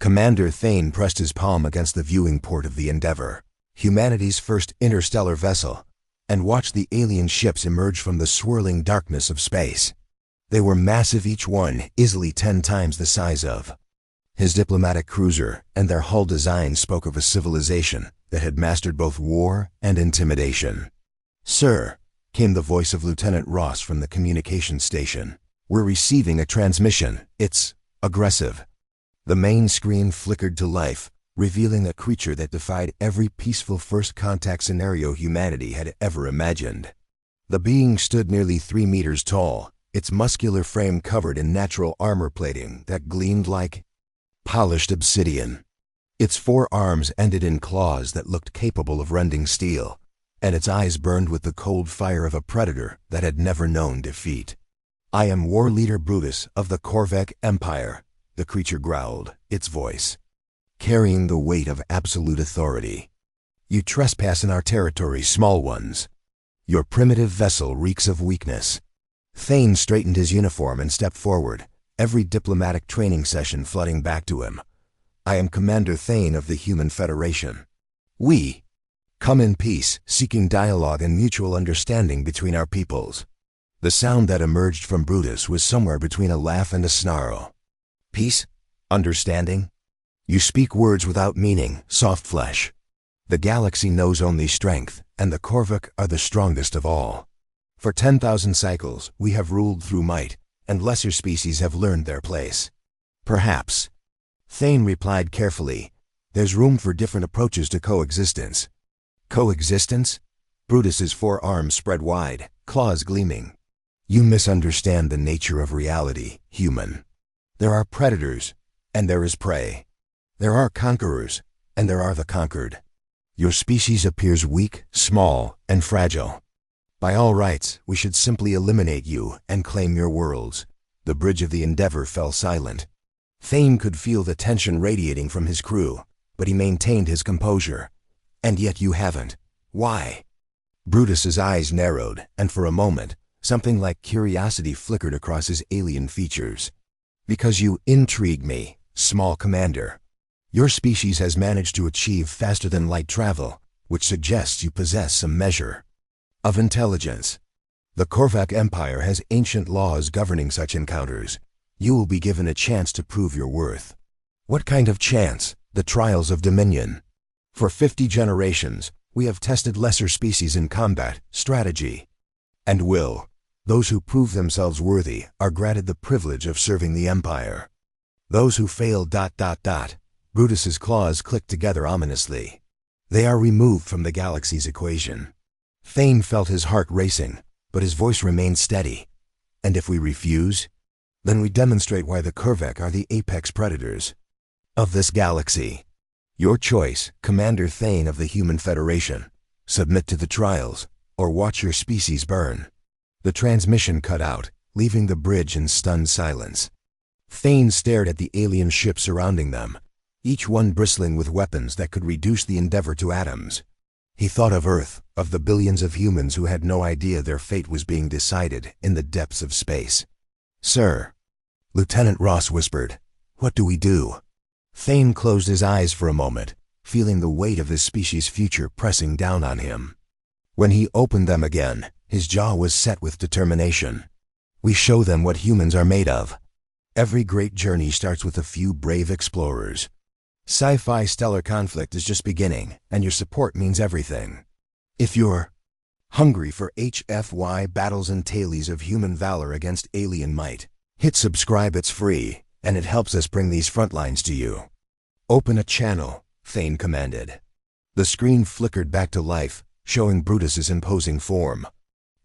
Commander Thane pressed his palm against the viewing port of the Endeavor, humanity's first interstellar vessel, and watched the alien ships emerge from the swirling darkness of space. They were massive, each one easily 10 times the size of his diplomatic cruiser, and their hull design spoke of a civilization that had mastered both war and intimidation. "Sir," came the voice of Lieutenant Ross from the communications station, "we're receiving a transmission. It's aggressive." The main screen flickered to life, revealing a creature that defied every peaceful first contact scenario humanity had ever imagined. The being stood nearly 3 meters tall, its muscular frame covered in natural armor plating that gleamed like polished obsidian. Its 4 arms ended in claws that looked capable of rending steel, and its eyes burned with the cold fire of a predator that had never known defeat. "I am War Leader Brutus of the Korvac Empire," the creature growled, its voice carrying the weight of absolute authority. "You trespass in our territory, small ones. Your primitive vessel reeks of weakness." Thane straightened his uniform and stepped forward, every diplomatic training session flooding back to him. "I am Commander Thane of the Human Federation. We come in peace, seeking dialogue and mutual understanding between our peoples." The sound that emerged from Brutus was somewhere between a laugh and a snarl. "Peace? Understanding? You speak words without meaning, soft flesh. The galaxy knows only strength, and the Korvac are the strongest of all. For 10,000 cycles, we have ruled through might, and lesser species have learned their place." "Perhaps," Thane replied carefully, "there's room for different approaches to coexistence." "Coexistence?" Brutus's 4 arms spread wide, claws gleaming. "You misunderstand the nature of reality, human. There are predators, and there is prey. There are conquerors, and there are the conquered. Your species appears weak, small, and fragile. By all rights, we should simply eliminate you and claim your worlds." The bridge of the Endeavor fell silent. Thane could feel the tension radiating from his crew, but he maintained his composure. "And yet you haven't. Why?" Brutus's eyes narrowed, and for a moment, something like curiosity flickered across his alien features. "Because you intrigue me, small commander. Your species has managed to achieve faster-than-light travel, which suggests you possess some measure of intelligence. The Korvac Empire has ancient laws governing such encounters. You will be given a chance to prove your worth." "What kind of chance?" "The trials of dominion. For 50 generations, we have tested lesser species in combat, strategy, and will. Those who prove themselves worthy are granted the privilege of serving the Empire. Those who fail... Brutus's claws clicked together ominously. "They are removed from the galaxy's equation." Thane felt his heart racing, but his voice remained steady. "And if we refuse? Then we demonstrate why the Korvac are the apex predators of this galaxy. Your choice, Commander Thane of the Human Federation. Submit to the trials, or watch your species burn." The transmission cut out, leaving the bridge in stunned silence. Thane stared at the alien ships surrounding them, each one bristling with weapons that could reduce the Endeavor to atoms. He thought of Earth, of the billions of humans who had no idea their fate was being decided in the depths of space. "Sir," Lieutenant Ross whispered, "what do we do?" Thane closed his eyes for a moment, feeling the weight of his species' future pressing down on him. When he opened them again, his jaw was set with determination. "We show them what humans are made of. Every great journey starts with a few brave explorers. Sci-Fi stellar conflict is just beginning, and your support means everything. If you're hungry for HFY battles and tales of human valor against alien might, hit subscribe. It's free, and it helps us bring these front lines to you." "Open a channel," Thane commanded. The screen flickered back to life, showing Brutus's imposing form.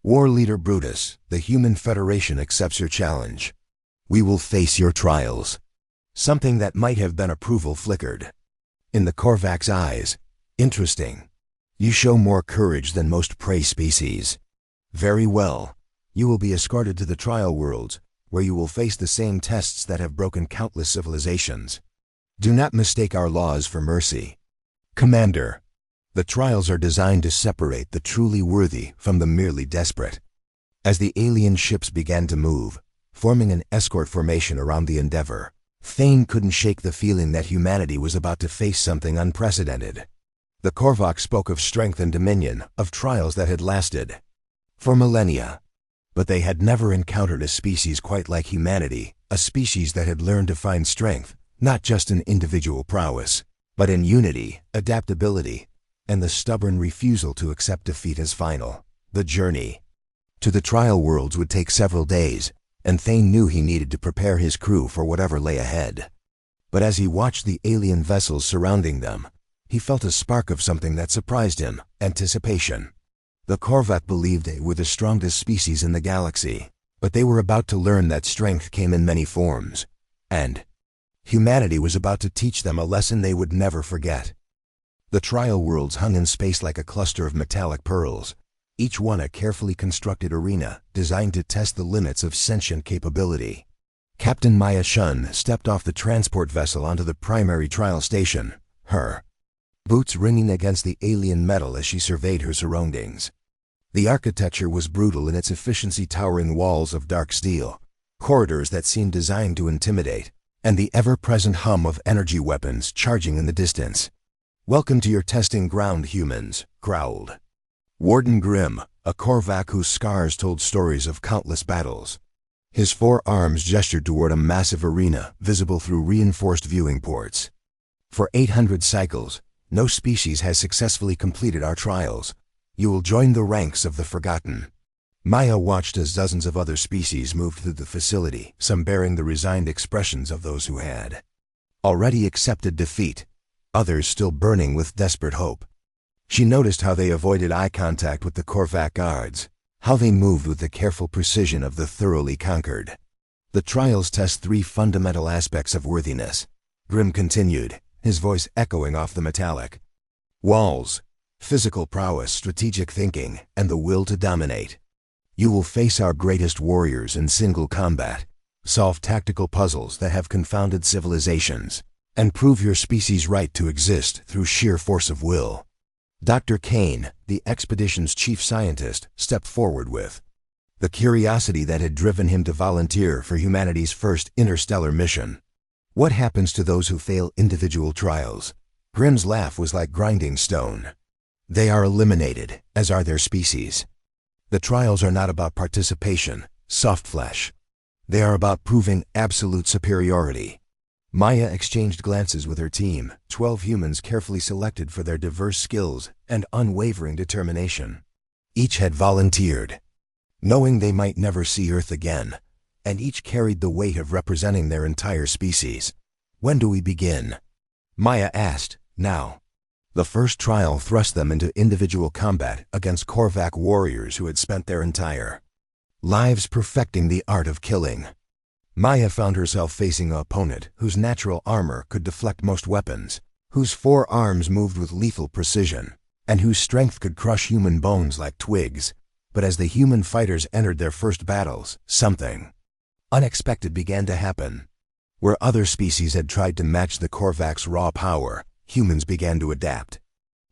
"War Leader Brutus, the Human Federation accepts your challenge. We will face your trials." Something that might have been approval flickered in the Korvac's eyes. "Interesting. You show more courage than most prey species. Very well. You will be escorted to the trial worlds, where you will face the same tests that have broken countless civilizations. Do not mistake our laws for mercy. Commander, the trials are designed to separate the truly worthy from the merely desperate." As the alien ships began to move, forming an escort formation around the Endeavor, Thane couldn't shake the feeling that humanity was about to face something unprecedented. The Korvax spoke of strength and dominion, of trials that had lasted for millennia. But they had never encountered a species quite like humanity, a species that had learned to find strength, not just in individual prowess, but in unity, adaptability, and the stubborn refusal to accept defeat as final. The journey to the trial worlds would take several days, and Thane knew he needed to prepare his crew for whatever lay ahead. But as he watched the alien vessels surrounding them, he felt a spark of something that surprised him: anticipation. The Korvax believed they were the strongest species in the galaxy, but they were about to learn that strength came in many forms, and humanity was about to teach them a lesson they would never forget. The trial worlds hung in space like a cluster of metallic pearls, each one a carefully constructed arena designed to test the limits of sentient capability. Captain Maya Shun stepped off the transport vessel onto the primary trial station, her boots ringing against the alien metal as she surveyed her surroundings. The architecture was brutal in its efficiency: towering walls of dark steel, corridors that seemed designed to intimidate, and the ever-present hum of energy weapons charging in the distance. "Welcome to your testing ground, humans," growled Warden Grimm, a Korvax whose scars told stories of countless battles. His 4 arms gestured toward a massive arena visible through reinforced viewing ports. "For 800 cycles, no species has successfully completed our trials. You will join the ranks of the forgotten." Maya watched as dozens of other species moved through the facility, some bearing the resigned expressions of those who had already accepted defeat, others still burning with desperate hope. She noticed how they avoided eye contact with the Korvax guards, how they moved with the careful precision of the thoroughly conquered. "The trials test 3 fundamental aspects of worthiness," Grimm continued, his voice echoing off the metallic walls: physical prowess, strategic thinking, and the will to dominate. You will face our greatest warriors in single combat, solve tactical puzzles that have confounded civilizations, and prove your species right to exist through sheer force of will. Dr. Kane, the expedition's chief scientist, stepped forward with the curiosity that had driven him to volunteer for humanity's first interstellar mission. "What happens to those who fail individual trials?" Grimm's laugh was like grinding stone. "They are eliminated, as are their species. The trials are not about participation, soft flesh. They are about proving absolute superiority." Maya exchanged glances with her team, 12 humans carefully selected for their diverse skills and unwavering determination. Each had volunteered, knowing they might never see Earth again, and each carried the weight of representing their entire species. "When do we begin?" Maya asked. "Now." The first trial thrust them into individual combat against Korvax warriors who had spent their entire lives perfecting the art of killing. Maya found herself facing an opponent whose natural armor could deflect most weapons, whose 4 arms moved with lethal precision, and whose strength could crush human bones like twigs. But as the human fighters entered their first battles, something unexpected began to happen. Where other species had tried to match the Korvax's raw power, humans began to adapt.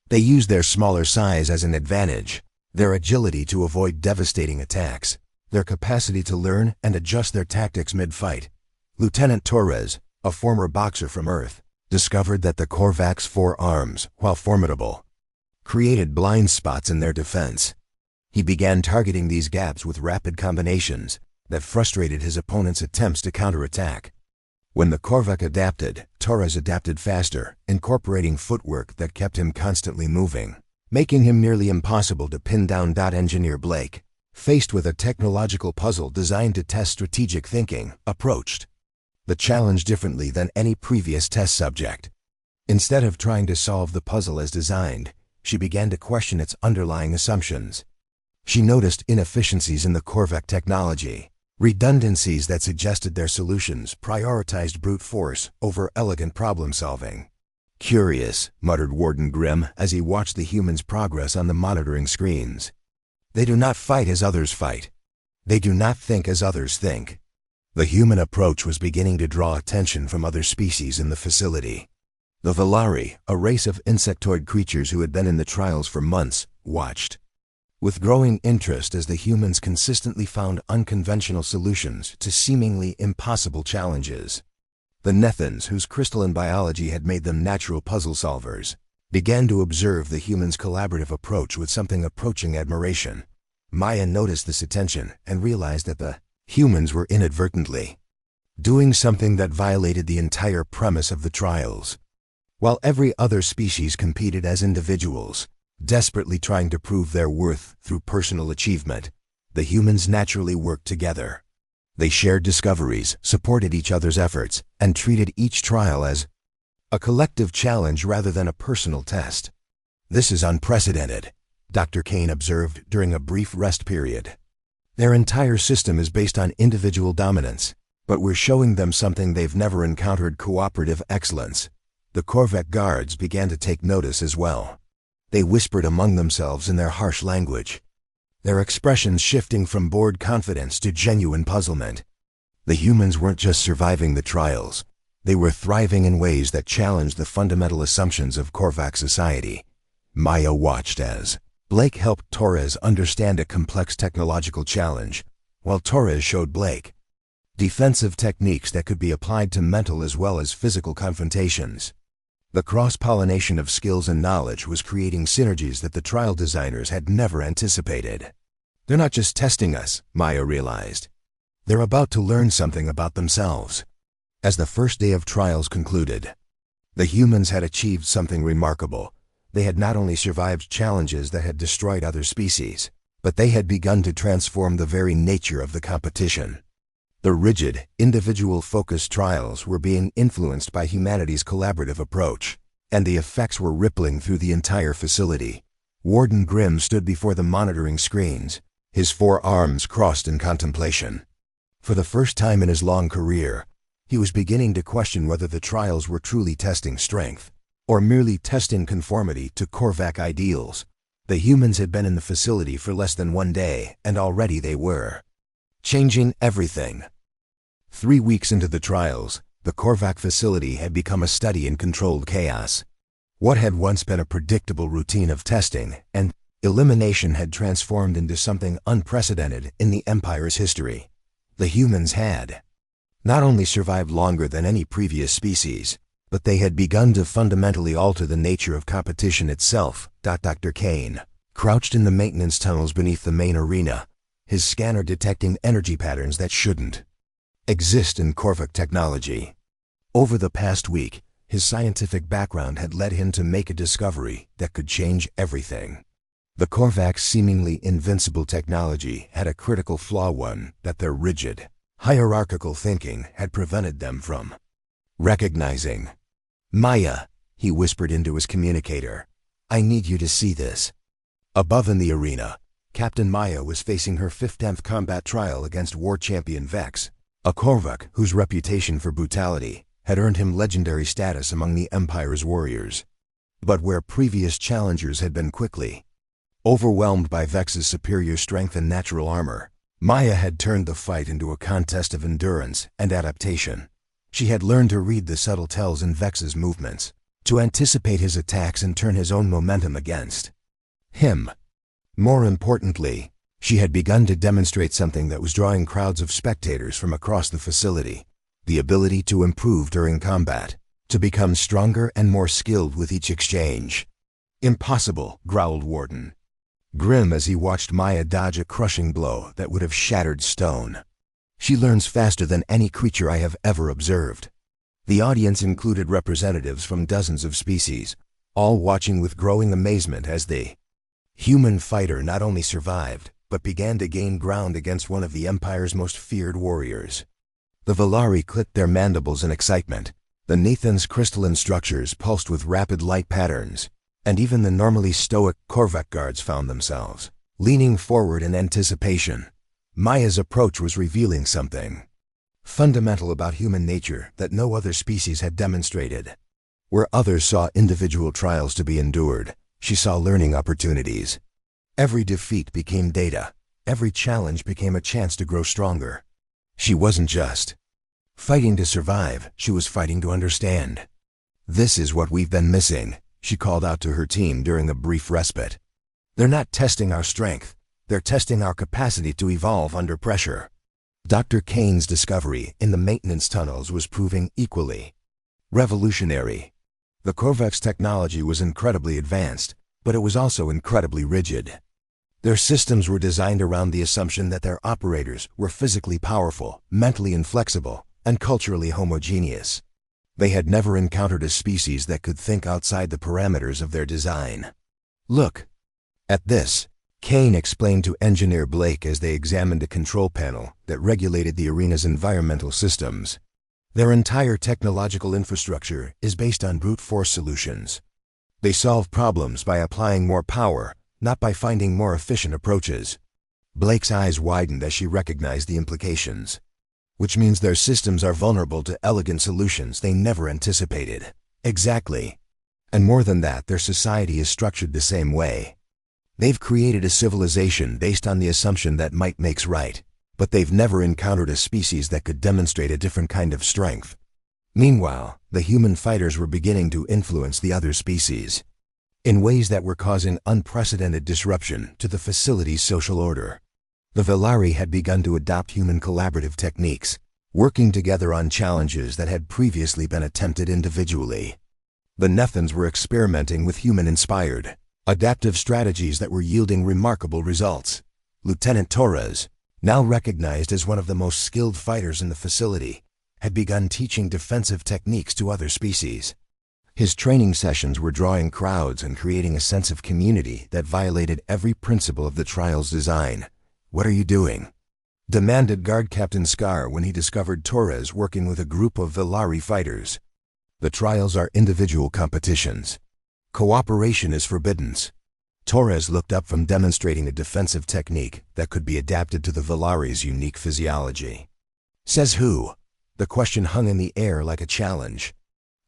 They used their smaller size as an advantage, their agility to avoid devastating attacks, their capacity to learn and adjust their tactics mid-fight. Lieutenant Torres, a former boxer from Earth, discovered that the Korvax's 4 arms, while formidable, created blind spots in their defense. He began targeting these gaps with rapid combinations that frustrated his opponent's attempts to counterattack. When the Korvax adapted, Torres adapted faster, incorporating footwork that kept him constantly moving, making him nearly impossible to pin down. Engineer Blake, faced with a technological puzzle designed to test strategic thinking, approached the challenge differently than any previous test subject. Instead of trying to solve the puzzle as designed, she began to question its underlying assumptions. She noticed inefficiencies in the Korvax technology, redundancies that suggested their solutions prioritized brute force over elegant problem-solving. "Curious," muttered Warden Grimm as he watched the humans' progress on the monitoring screens. "They do not fight as others fight. They do not think as others think." The human approach was beginning to draw attention from other species in the facility. The Velari, a race of insectoid creatures who had been in the trials for months, watched with growing interest as the humans consistently found unconventional solutions to seemingly impossible challenges. The Nethans, whose crystalline biology had made them natural puzzle solvers, began to observe the humans' collaborative approach with something approaching admiration. Maya noticed this attention and realized that the humans were inadvertently doing something that violated the entire premise of the trials. While every other species competed as individuals, desperately trying to prove their worth through personal achievement, the humans naturally worked together. They shared discoveries, supported each other's efforts, and treated each trial as a collective challenge rather than a personal test. "This is unprecedented," Dr. Kane observed during a brief rest period. "Their entire system is based on individual dominance, but we're showing them something they've never encountered: cooperative excellence." The Korvac guards began to take notice as well. They whispered among themselves in their harsh language, their expressions shifting from bored confidence to genuine puzzlement. The humans weren't just surviving the trials. They were thriving in ways that challenged the fundamental assumptions of Korvac society. Maya watched as Blake helped Torres understand a complex technological challenge, while Torres showed Blake defensive techniques that could be applied to mental as well as physical confrontations. The cross-pollination of skills and knowledge was creating synergies that the trial designers had never anticipated. "They're not just testing us," Maya realized. "They're about to learn something about themselves." As the first day of trials concluded, the humans had achieved something remarkable. They had not only survived challenges that had destroyed other species, but they had begun to transform the very nature of the competition. The rigid, individual-focused trials were being influenced by humanity's collaborative approach, and the effects were rippling through the entire facility. Warden Grimm stood before the monitoring screens, his 4 arms crossed in contemplation. For the first time in his long career, he was beginning to question whether the trials were truly testing strength, or merely testing conformity to Korvac ideals. The humans had been in the facility for less than 1 day, and already they were changing everything. 3 weeks into the trials, the Korvac facility had become a study in controlled chaos. What had once been a predictable routine of testing and elimination had transformed into something unprecedented in the Empire's history. The humans had not only survived longer than any previous species, but they had begun to fundamentally alter the nature of competition itself. Dr. Kane crouched in the maintenance tunnels beneath the main arena, his scanner detecting energy patterns that shouldn't exist in Korvac technology. Over the past week, his scientific background had led him to make a discovery that could change everything. The Korvac's seemingly invincible technology had a critical flaw, one that their rigid, hierarchical thinking had prevented them from recognizing. "Maya," he whispered into his communicator, "I need you to see this." Above in the arena, Captain Maya was facing her 15th combat trial against war champion Vex, a Korvac whose reputation for brutality had earned him legendary status among the Empire's warriors. But where previous challengers had been quickly overwhelmed by Vex's superior strength and natural armor, Maya had turned the fight into a contest of endurance and adaptation. She had learned to read the subtle tells in Vex's movements, to anticipate his attacks and turn his own momentum against him. More importantly, she had begun to demonstrate something that was drawing crowds of spectators from across the facility: the ability to improve during combat, to become stronger and more skilled with each exchange. "Impossible," growled Warden Grimm as he watched Maya dodge a crushing blow that would have shattered stone. "She learns faster than any creature I have ever observed." The audience included representatives from dozens of species, all watching with growing amazement as the human fighter not only survived, but began to gain ground against one of the Empire's most feared warriors. The Valari clicked their mandibles in excitement. The Nathan's crystalline structures pulsed with rapid light patterns, and even the normally stoic Korvac guards found themselves leaning forward in anticipation. Maya's approach was revealing something fundamental about human nature that no other species had demonstrated. Where others saw individual trials to be endured, she saw learning opportunities. Every defeat became data. Every challenge became a chance to grow stronger. She wasn't just fighting to survive, she was fighting to understand. "This is what we've been missing," she called out to her team during a brief respite. "They're not testing our strength, they're testing our capacity to evolve under pressure." Dr. Kane's discovery in the maintenance tunnels was proving equally revolutionary. The Korvax technology was incredibly advanced, but it was also incredibly rigid. Their systems were designed around the assumption that their operators were physically powerful, mentally inflexible, and culturally homogeneous. They had never encountered a species that could think outside the parameters of their design. "Look at this," Kane explained to Engineer Blake as they examined a control panel that regulated the arena's environmental systems. Their entire technological infrastructure is based on brute force solutions. They solve problems by applying more power, not by finding more efficient approaches. Blake's eyes widened as she recognized the implications. Which means their systems are vulnerable to elegant solutions they never anticipated. Exactly. And more than that, their society is structured the same way. They've created a civilization based on the assumption that might makes right, but they've never encountered a species that could demonstrate a different kind of strength. Meanwhile, the human fighters were beginning to influence the other species in ways that were causing unprecedented disruption to the facility's social order. The Velari had begun to adopt human collaborative techniques, working together on challenges that had previously been attempted individually. The Nethans were experimenting with human-inspired, adaptive strategies that were yielding remarkable results. Lieutenant Torres, now recognized as one of the most skilled fighters in the facility, had begun teaching defensive techniques to other species. His training sessions were drawing crowds and creating a sense of community that violated every principle of the trial's design. "What are you doing?" demanded Guard Captain Scar when he discovered Torres working with a group of Velari fighters. "The trials are individual competitions. Cooperation is forbidden." Torres looked up from demonstrating a defensive technique that could be adapted to the Velari's unique physiology. "Says who?" The question hung in the air like a challenge.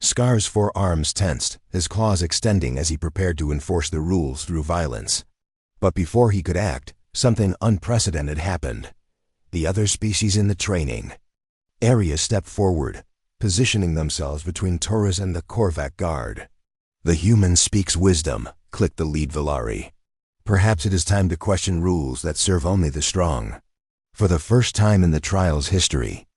Scar's forearms tensed, his claws extending as he prepared to enforce the rules through violence. But before he could act, something unprecedented happened. The other species in the training area stepped forward, positioning themselves between Torres and the Korvax guard. "The human speaks wisdom," clicked the lead Velari. "Perhaps it is time to question rules that serve only the strong." For the first time in the trial's history,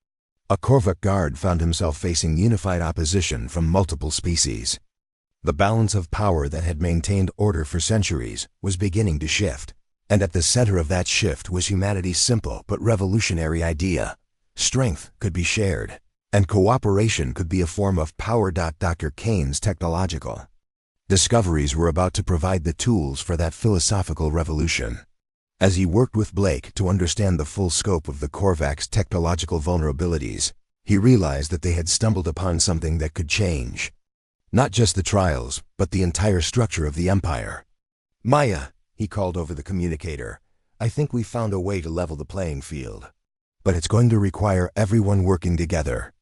a Korvax guard found himself facing unified opposition from multiple species. The balance of power that had maintained order for centuries was beginning to shift. And at the center of that shift was humanity's simple but revolutionary idea. Strength could be shared, and cooperation could be a form of power. Dr. Kane's technological discoveries were about to provide the tools for that philosophical revolution. As he worked with Blake to understand the full scope of the Korvax technological vulnerabilities, he realized that they had stumbled upon something that could change not just the trials, but the entire structure of the Empire. "Maya," he called over the communicator, "I think we found a way to level the playing field. But it's going to require everyone working together."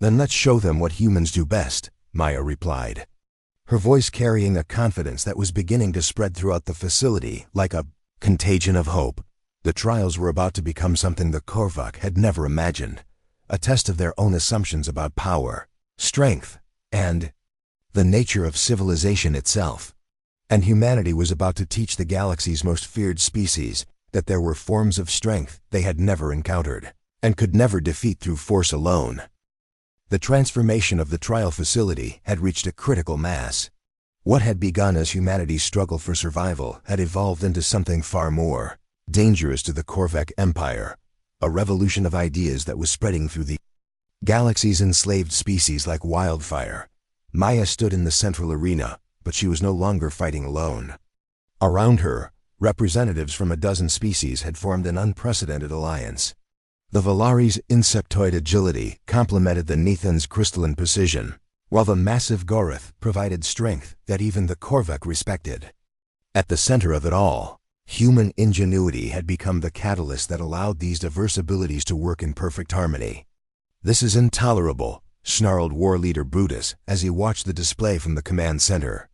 "Then let's show them what humans do best," Maya replied, her voice carrying a confidence that was beginning to spread throughout the facility like a contagion of hope. The trials were about to become something the Korvax had never imagined, a test of their own assumptions about power, strength, and the nature of civilization itself. And humanity was about to teach the galaxy's most feared species that there were forms of strength they had never encountered and could never defeat through force alone. The transformation of the trial facility had reached a critical mass. What had begun as humanity's struggle for survival had evolved into something far more dangerous to the Korvax Empire, a revolution of ideas that was spreading through the galaxy's enslaved species like wildfire. Maya stood in the central arena, but she was no longer fighting alone. Around her, representatives from a dozen species had formed an unprecedented alliance. The Velari's insectoid agility complemented the Nethan's crystalline precision, while the massive Gorath provided strength that even the Korvax respected. At the center of it all, human ingenuity had become the catalyst that allowed these diverse abilities to work in perfect harmony. "This is intolerable," snarled war leader Brutus as he watched the display from the command center.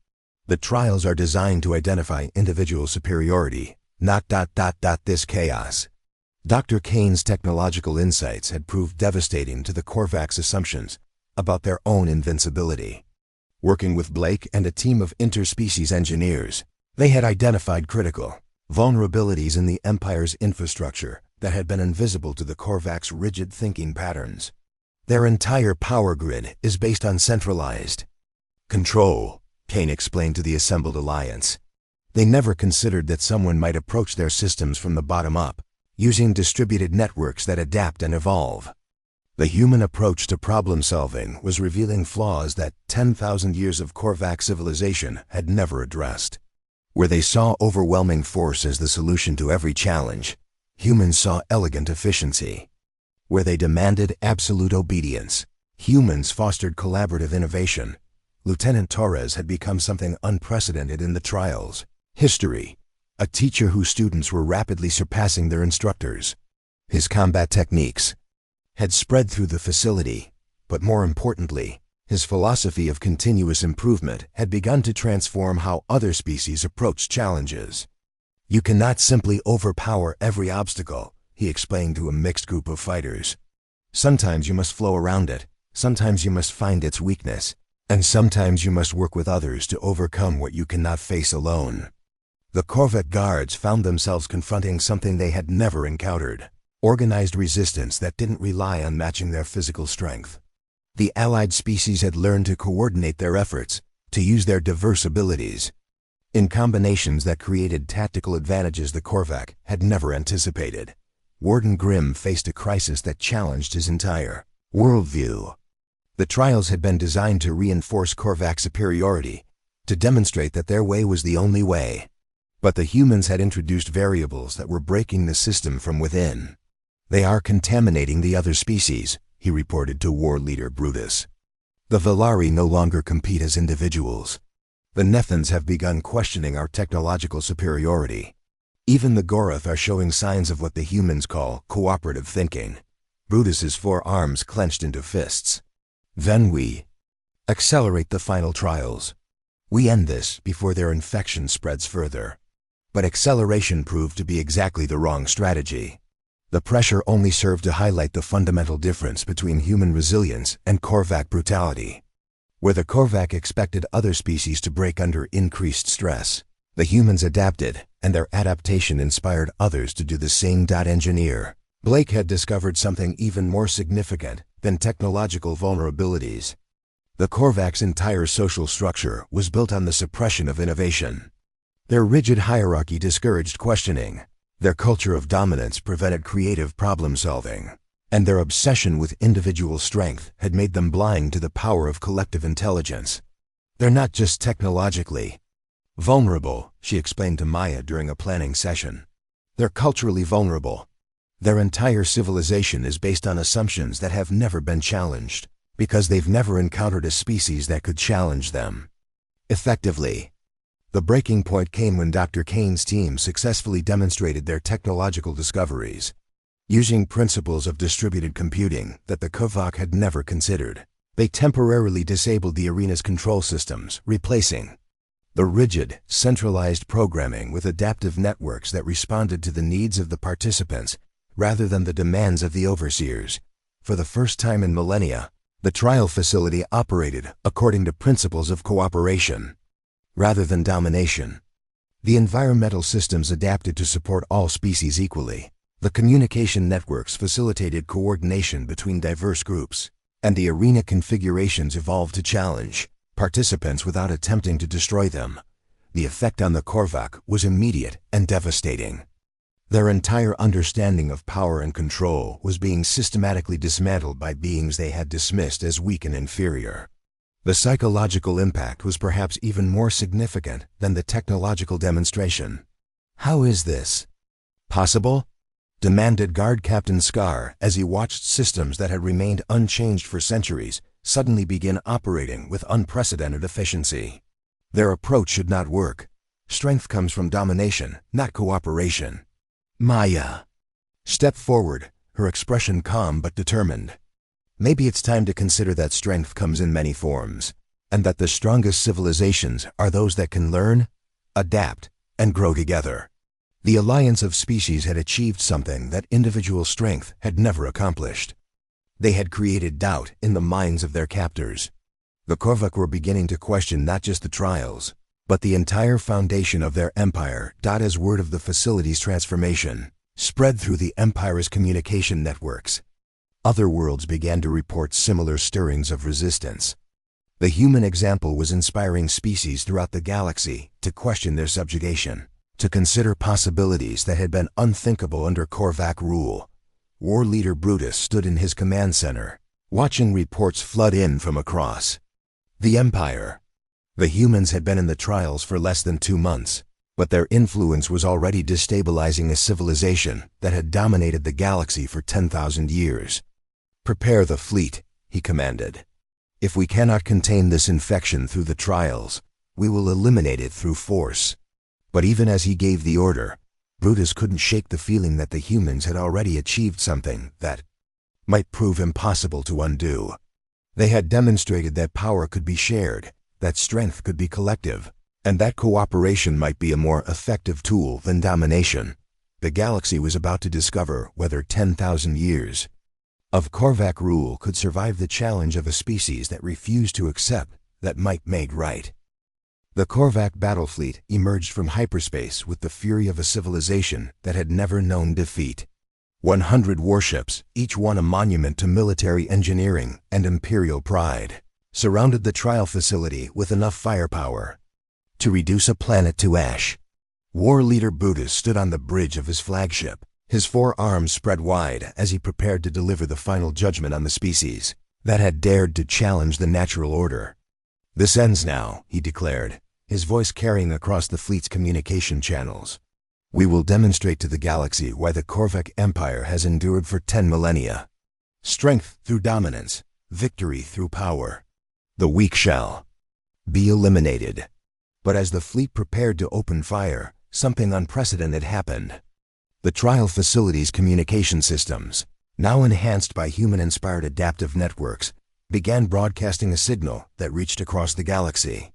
"The trials are designed to identify individual superiority, not this chaos." Dr. Kane's technological insights had proved devastating to the Korvax assumptions about their own invincibility. Working with Blake and a team of interspecies engineers, they had identified critical vulnerabilities in the Empire's infrastructure that had been invisible to the Korvac's rigid thinking patterns. Their entire power grid is based on centralized control, Kane explained to the assembled alliance. They never considered that someone might approach their systems from the bottom up, using distributed networks that adapt and evolve. The human approach to problem-solving was revealing flaws that 10,000 years of Korvac civilization had never addressed. Where they saw overwhelming force as the solution to every challenge, humans saw elegant efficiency. Where they demanded absolute obedience, humans fostered collaborative innovation. Lieutenant Torres had become something unprecedented in the trials. History, a teacher whose students were rapidly surpassing their instructors. His combat techniques had spread through the facility, but more importantly, his philosophy of continuous improvement had begun to transform how other species approached challenges. You cannot simply overpower every obstacle, he explained to a mixed group of fighters. Sometimes you must flow around it, sometimes you must find its weakness, and sometimes you must work with others to overcome what you cannot face alone. The Korvac guards found themselves confronting something they had never encountered. Organized resistance that didn't rely on matching their physical strength. The allied species had learned to coordinate their efforts, to use their diverse abilities, in combinations that created tactical advantages the Korvac had never anticipated. Warden Grimm faced a crisis that challenged his entire worldview. The trials had been designed to reinforce Korvac superiority, to demonstrate that their way was the only way. But the humans had introduced variables that were breaking the system from within. They are contaminating the other species, he reported to war leader Brutus. The Velari no longer compete as individuals. The Nethans have begun questioning our technological superiority. Even the Gorath are showing signs of what the humans call cooperative thinking. Brutus's forearms clenched into fists. Then we accelerate the final trials. We end this before their infection spreads further. But acceleration proved to be exactly the wrong strategy. The pressure only served to highlight the fundamental difference between human resilience and Korvac brutality. Where the Korvac expected other species to break under increased stress, the humans adapted, and their adaptation inspired others to do the same. Engineer Blake had discovered something even more significant than technological vulnerabilities. The Korvac's entire social structure was built on the suppression of innovation. Their rigid hierarchy discouraged questioning. Their culture of dominance prevented creative problem-solving, and their obsession with individual strength had made them blind to the power of collective intelligence. They're not just technologically vulnerable, she explained to Maya during a planning session. They're culturally vulnerable. Their entire civilization is based on assumptions that have never been challenged, because they've never encountered a species that could challenge them effectively. The breaking point came when Dr. Kane's team successfully demonstrated their technological discoveries, using principles of distributed computing that the Korvac had never considered. They temporarily disabled the arena's control systems, replacing the rigid, centralized programming with adaptive networks that responded to the needs of the participants rather than the demands of the overseers. For the first time in millennia, the trial facility operated according to principles of cooperation rather than domination. The environmental systems adapted to support all species equally. The communication networks facilitated coordination between diverse groups, and the arena configurations evolved to challenge participants without attempting to destroy them. The effect on the Korvac was immediate and devastating. Their entire understanding of power and control was being systematically dismantled by beings they had dismissed as weak and inferior. The psychological impact was perhaps even more significant than the technological demonstration. How is this possible? Demanded Guard Captain Scar as he watched systems that had remained unchanged for centuries suddenly begin operating with unprecedented efficiency. Their approach should not work. Strength comes from domination, not cooperation. Maya stepped forward, her expression calm but determined. Maybe it's time to consider that strength comes in many forms, and that the strongest civilizations are those that can learn, adapt, and grow together. The alliance of species had achieved something that individual strength had never accomplished. They had created doubt in the minds of their captors. The Korvac were beginning to question not just the trials, but the entire foundation of their empire. As word of the facility's transformation spread through the Empire's communication networks. Other worlds began to report similar stirrings of resistance. The human example was inspiring species throughout the galaxy to question their subjugation, to consider possibilities that had been unthinkable under Korvac rule. War leader Brutus stood in his command center, watching reports flood in from across the Empire. The humans had been in the trials for less than 2 months, but their influence was already destabilizing a civilization that had dominated the galaxy for 10,000 years. "Prepare the fleet," he commanded. "If we cannot contain this infection through the trials, we will eliminate it through force." But even as he gave the order, Brutus couldn't shake the feeling that the humans had already achieved something that might prove impossible to undo. They had demonstrated that power could be shared, that strength could be collective, and that cooperation might be a more effective tool than domination. The galaxy was about to discover whether 10,000 years of Korvac rule could survive the challenge of a species that refused to accept that might made right. The Korvac battle fleet emerged from hyperspace with the fury of a civilization that had never known defeat. 100 warships, each one a monument to military engineering and imperial pride, surrounded the trial facility with enough firepower to reduce a planet to ash. War leader Brutus stood on the bridge of his flagship, his 4 arms spread wide as he prepared to deliver the final judgment on the species that had dared to challenge the natural order. "This ends now," he declared, his voice carrying across the fleet's communication channels. "We will demonstrate to the galaxy why the Korvac Empire has endured for 10 millennia. Strength through dominance, victory through power. The weak shall be eliminated." But as the fleet prepared to open fire, something unprecedented happened. The trial facility's communication systems, now enhanced by human-inspired adaptive networks, began broadcasting a signal that reached across the galaxy.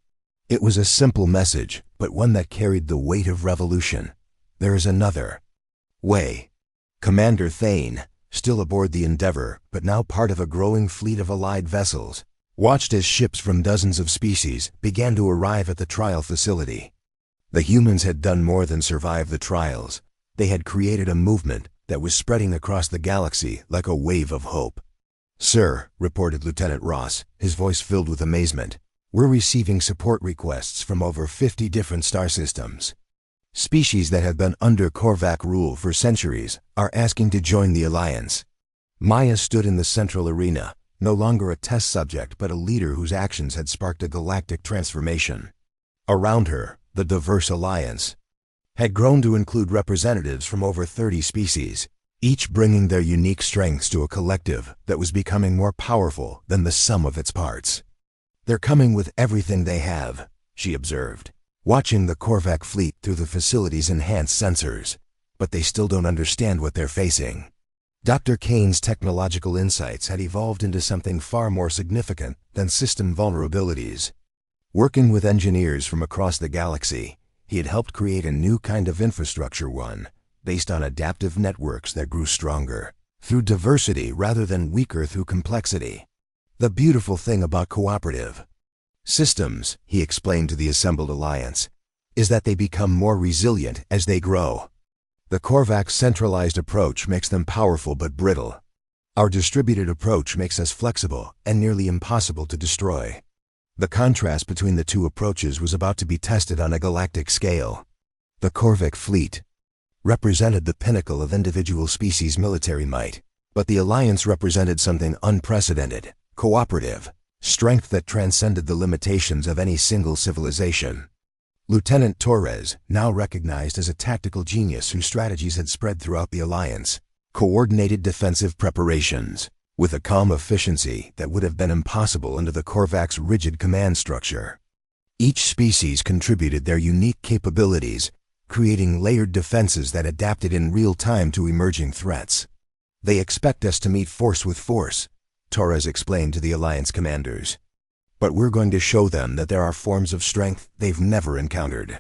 It was a simple message, but one that carried the weight of revolution. "There is another way." Commander Thane, still aboard the Endeavor, but now part of a growing fleet of allied vessels, watched as ships from dozens of species began to arrive at the trial facility. The humans had done more than survive the trials. They had created a movement that was spreading across the galaxy like a wave of hope. "Sir," reported Lieutenant Ross, his voice filled with amazement, "we're receiving support requests from over 50 different star systems. Species that have been under Korvac rule for centuries are asking to join the Alliance." Maya stood in the central arena, no longer a test subject but a leader whose actions had sparked a galactic transformation. Around her, the diverse Alliance had grown to include representatives from over 30 species, each bringing their unique strengths to a collective that was becoming more powerful than the sum of its parts. "They're coming with everything they have," she observed, watching the Korvac fleet through the facility's enhanced sensors, "but they still don't understand what they're facing." Dr. Kane's technological insights had evolved into something far more significant than system vulnerabilities. Working with engineers from across the galaxy, he had helped create a new kind of infrastructure, one based on adaptive networks that grew stronger through diversity rather than weaker through complexity. "The beautiful thing about cooperative systems," he explained to the assembled Alliance, "is that they become more resilient as they grow. The Korvac's centralized approach makes them powerful but brittle. Our distributed approach makes us flexible and nearly impossible to destroy." The contrast between the two approaches was about to be tested on a galactic scale. The Korvac fleet represented the pinnacle of individual species' military might, but the Alliance represented something unprecedented: cooperative strength that transcended the limitations of any single civilization. Lieutenant Torres, now recognized as a tactical genius whose strategies had spread throughout the Alliance, coordinated defensive preparations with a calm efficiency that would have been impossible under the Korvac's rigid command structure. Each species contributed their unique capabilities, creating layered defenses that adapted in real time to emerging threats. "They expect us to meet force with force," Torres explained to the Alliance commanders. "But we're going to show them that there are forms of strength they've never encountered."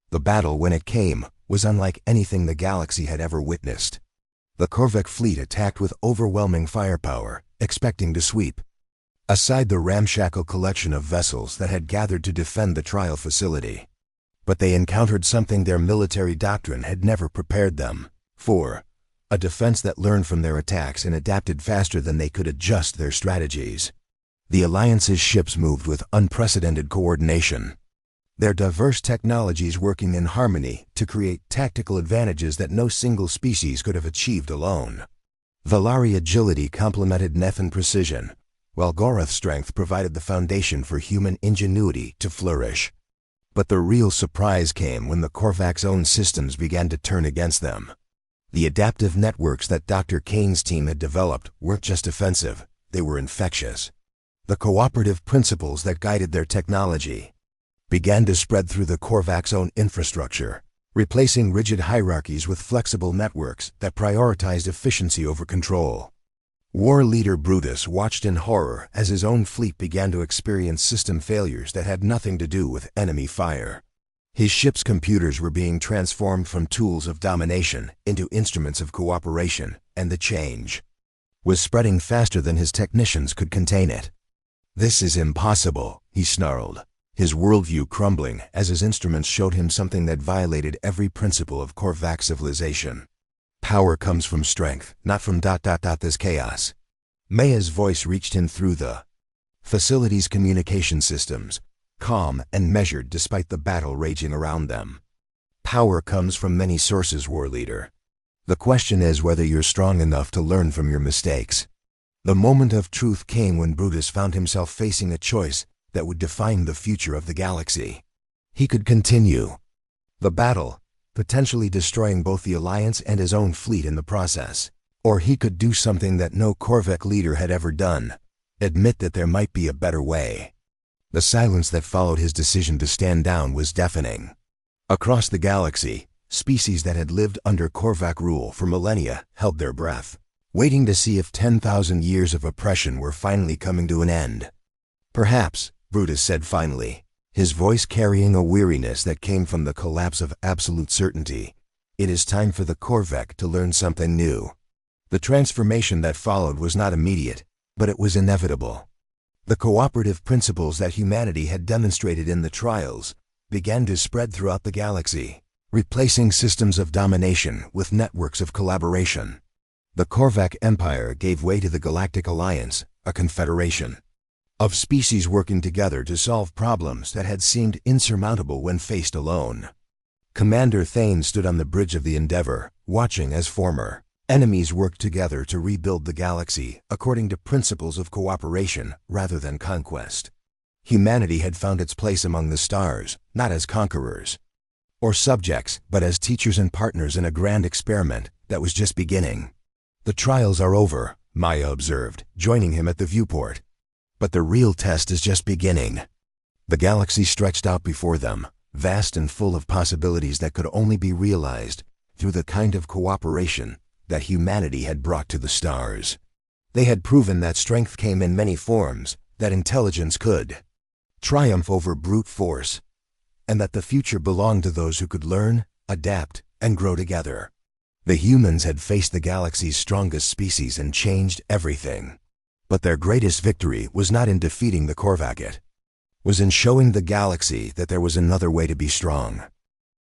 The battle, when it came, was unlike anything the galaxy had ever witnessed. The Korvac fleet attacked with overwhelming firepower, expecting to sweep aside the ramshackle collection of vessels that had gathered to defend the trial facility. But they encountered something their military doctrine had never prepared them for: a defense that learned from their attacks and adapted faster than they could adjust their strategies. The Alliance's ships moved with unprecedented coordination, their diverse technologies working in harmony to create tactical advantages that no single species could have achieved alone. Valari agility complemented Nephan precision, while Gorath's strength provided the foundation for human ingenuity to flourish. But the real surprise came when the Korvac's own systems began to turn against them. The adaptive networks that Dr. Kane's team had developed weren't just offensive, they were infectious. The cooperative principles that guided their technology began to spread through the Korvac's own infrastructure, replacing rigid hierarchies with flexible networks that prioritized efficiency over control. War leader Brutus watched in horror as his own fleet began to experience system failures that had nothing to do with enemy fire. His ship's computers were being transformed from tools of domination into instruments of cooperation, and the change was spreading faster than his technicians could contain it. "This is impossible," he snarled, his worldview crumbling as his instruments showed him something that violated every principle of Korvac civilization. "Power comes from strength, not from this chaos." Maya's voice reached him through the facility's communication systems, calm and measured despite the battle raging around them. "Power comes from many sources, war leader. The question is whether you're strong enough to learn from your mistakes." The moment of truth came when Brutus found himself facing a choice that would define the future of the galaxy. He could continue the battle, potentially destroying both the Alliance and his own fleet in the process. Or he could do something that no Korvac leader had ever done, admit that there might be a better way. The silence that followed his decision to stand down was deafening. Across the galaxy, species that had lived under Korvac rule for millennia held their breath, waiting to see if 10,000 years of oppression were finally coming to an end. "Perhaps," Brutus said finally, his voice carrying a weariness that came from the collapse of absolute certainty, "it is time for the Korvac to learn something new." The transformation that followed was not immediate, but it was inevitable. The cooperative principles that humanity had demonstrated in the trials began to spread throughout the galaxy, replacing systems of domination with networks of collaboration. The Korvac Empire gave way to the Galactic Alliance, a confederation of species working together to solve problems that had seemed insurmountable when faced alone. Commander Thane stood on the bridge of the Endeavor, watching as former enemies worked together to rebuild the galaxy according to principles of cooperation rather than conquest. Humanity had found its place among the stars, not as conquerors or subjects, but as teachers and partners in a grand experiment that was just beginning. "The trials are over," Maya observed, joining him at the viewport. "But the real test is just beginning." The galaxy stretched out before them, vast and full of possibilities that could only be realized through the kind of cooperation that humanity had brought to the stars. They had proven that strength came in many forms, that intelligence could triumph over brute force, and that the future belonged to those who could learn, adapt, and grow together. The humans had faced the galaxy's strongest species and changed everything. But their greatest victory was not in defeating the Korvac, it was in showing the galaxy that there was another way to be strong.